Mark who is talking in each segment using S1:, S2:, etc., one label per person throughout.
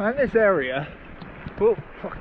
S1: And this area, oh, fuck.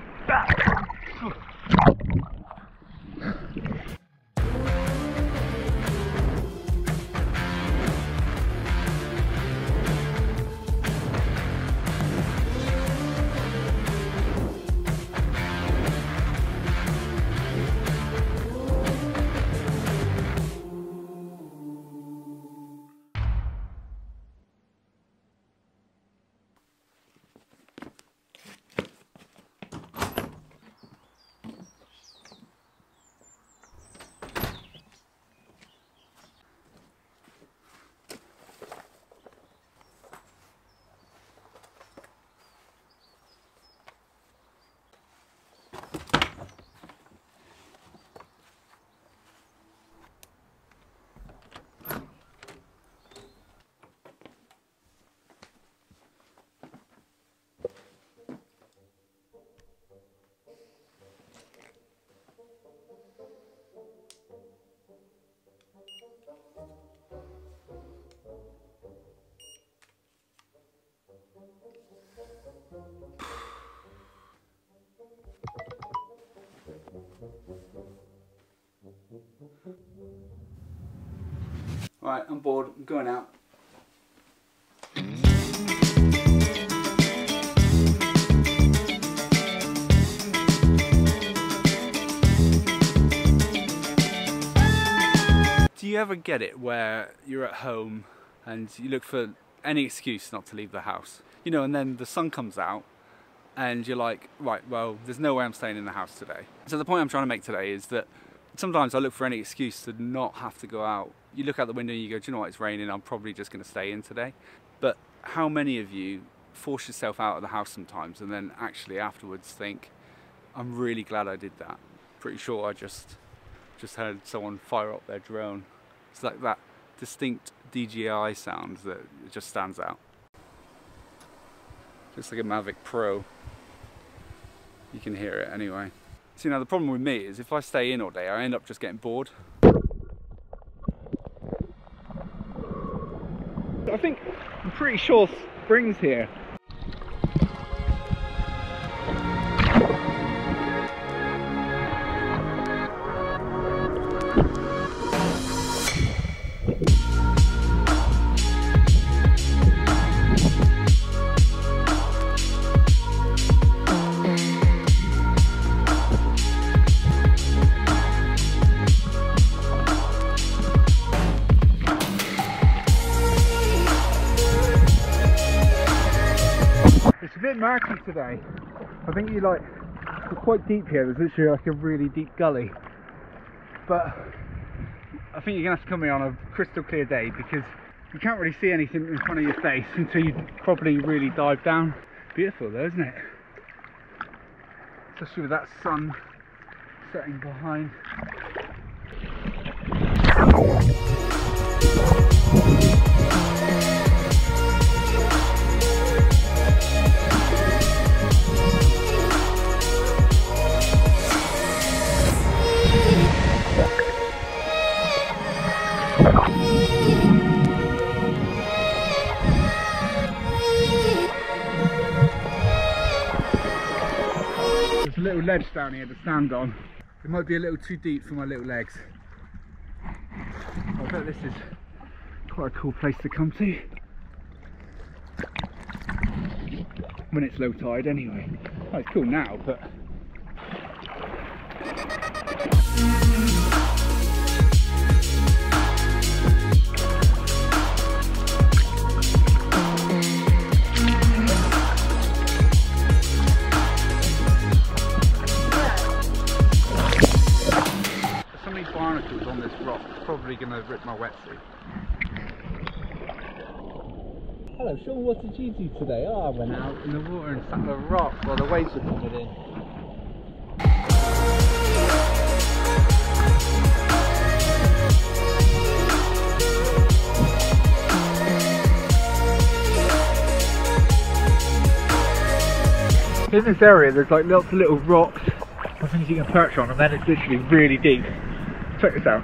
S1: Right, I'm bored, I'm going out. Do you ever get it where you're at home and you look for any excuse not to leave the house? You know, and then the sun comes out and you're like, right, well, there's no way I'm staying in the house today. So the point I'm trying to make today is that sometimes I look for any excuse to not have to go out. You look out the window and you go, do you know what, it's raining, I'm probably just going to stay in today. But how many of you force yourself out of the house sometimes and then actually afterwards think, I'm really glad I did that. Pretty sure I just heard someone fire up their drone. It's like that distinct DJI sound that just stands out. Just like a Mavic Pro. You can hear it anyway. See, now the problem with me is if I stay in all day, I end up just getting bored. I'm pretty sure spring's here. It's a bit murky today. I think we're quite deep here. There's literally like a really deep gully. But I think you're gonna have to come here on a crystal clear day because you can't really see anything in front of your face until you probably really dive down. Beautiful though, isn't it? Especially with that sun setting behind. There's a little ledge down here to stand on. It might be a little too deep for my little legs. I bet this is quite a cool place to come to. When it's low tide anyway. Oh, it's cool now, but... barnacles on this rock, it's probably going to rip my wetsuit. Hello Sean, what did you do today? Oh, I went out in the water and sat on a rock while the waves were coming in. In this area there's like lots of little rocks and things you can perch on, and then it's literally really deep. Check this out.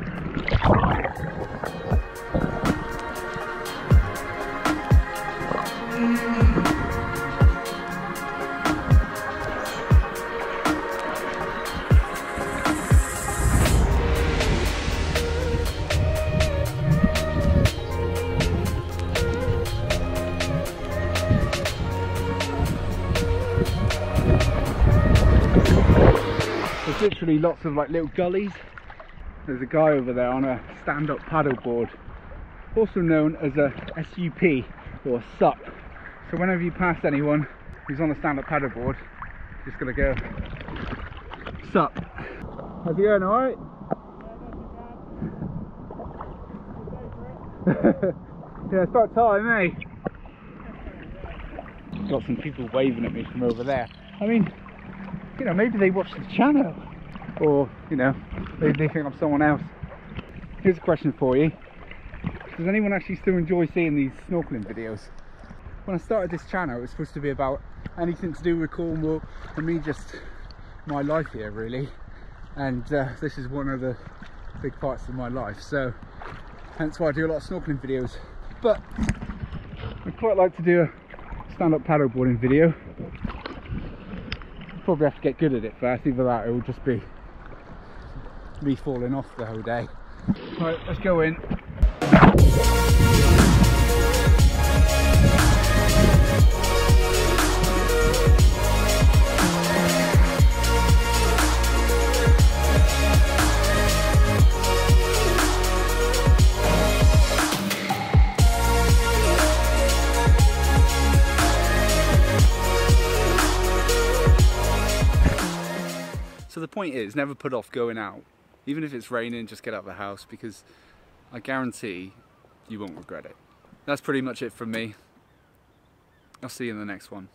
S1: There's literally lots of like little gullies. There's a guy over there on a stand-up paddleboard, also known as a SUP or a SUP. So whenever you pass anyone who's on a stand-up paddleboard, just gotta go, SUP. How's it going, alright? Yeah, it's about time, eh? Got some people waving at me from over there. I mean, you know, maybe they watch the channel, or, you know, maybe they think I'm someone else. Here's a question for you. Does anyone actually still enjoy seeing these snorkeling videos? When I started this channel, it was supposed to be about anything to do with Cornwall and me, just my life here really. And this is one of the big parts of my life, so hence why I do a lot of snorkeling videos. But I'd quite like to do a stand-up paddleboarding video. Probably have to get good at it first, either that or it will just be me falling off the whole day. Right, let's go in. So the point is, never put off going out. Even if it's raining, just get out of the house, because I guarantee you won't regret it. That's pretty much it from me. I'll see you in the next one.